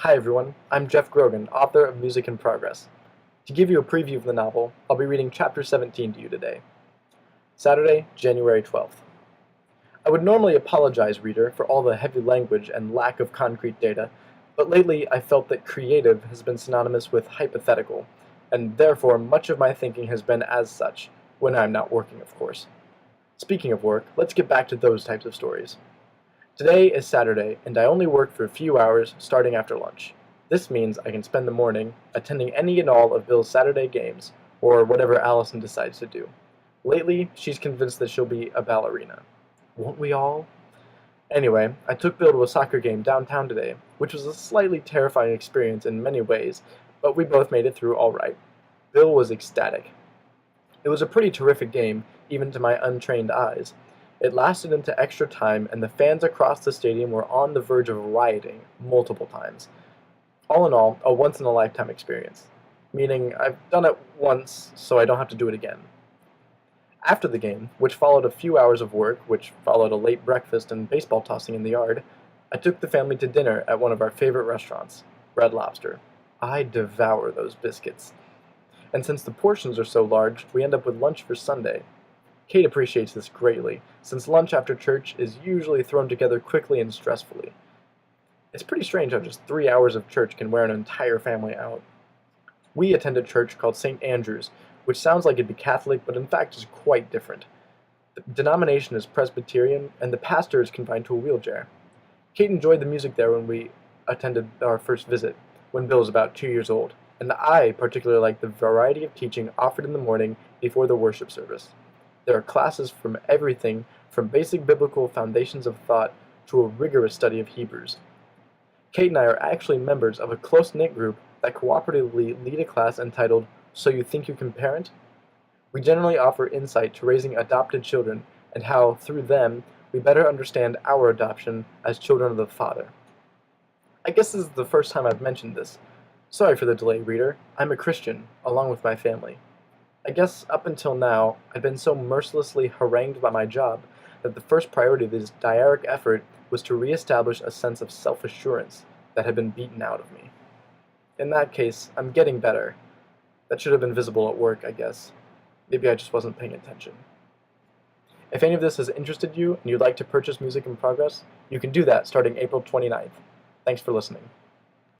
Hi everyone, I'm Jeff Grogan, author of Music in Progress. To give you a preview of the novel, I'll be reading Chapter 17 to you today. Saturday, January 12th. I would normally apologize, reader, for all the heavy language and lack of concrete data, but lately I felt that creative has been synonymous with hypothetical, and therefore much of my thinking has been as such, when I'm not working, of course. Speaking of work, let's get back to those types of stories. Today is Saturday, and I only work for a few hours starting after lunch. This means I can spend the morning attending any and all of Bill's Saturday games, or whatever Allison decides to do. Lately, she's convinced that she'll be a ballerina. Won't we all? Anyway, I took Bill to a soccer game downtown today, which was a slightly terrifying experience in many ways, but we both made it through all right. Bill was ecstatic. It was a pretty terrific game, even to my untrained eyes. It lasted into extra time, and the fans across the stadium were on the verge of rioting multiple times. All in all, a once-in-a-lifetime experience, meaning I've done it once, so I don't have to do it again. After the game, which followed a few hours of work, which followed a late breakfast and baseball tossing in the yard, I took the family to dinner at one of our favorite restaurants, Red Lobster. I devour those biscuits. And since the portions are so large, we end up with lunch for Sunday. Kate appreciates this greatly, since lunch after church is usually thrown together quickly and stressfully. It's pretty strange how just 3 hours of church can wear an entire family out. We attend a church called St. Andrew's, which sounds like it'd be Catholic, but in fact is quite different. The denomination is Presbyterian, and the pastor is confined to a wheelchair. Kate enjoyed the music there when we attended our first visit, when Bill was about 2 years old, and I particularly liked the variety of teaching offered in the morning before the worship service. There are classes from everything from basic biblical foundations of thought to a rigorous study of Hebrews. Kate and I are actually members of a close-knit group that cooperatively lead a class entitled So You Think You Can Parent? We generally offer insight to raising adopted children and how, through them, we better understand our adoption as children of the Father. I guess this is the first time I've mentioned this. Sorry for the delay, reader. I'm a Christian, along with my family. I guess up until now, I'd been so mercilessly harangued by my job that the first priority of this diaric effort was to reestablish a sense of self-assurance that had been beaten out of me. In that case, I'm getting better. That should have been visible at work, I guess. Maybe I just wasn't paying attention. If any of this has interested you and you'd like to purchase Music in Progress, you can do that starting April 29th. Thanks for listening.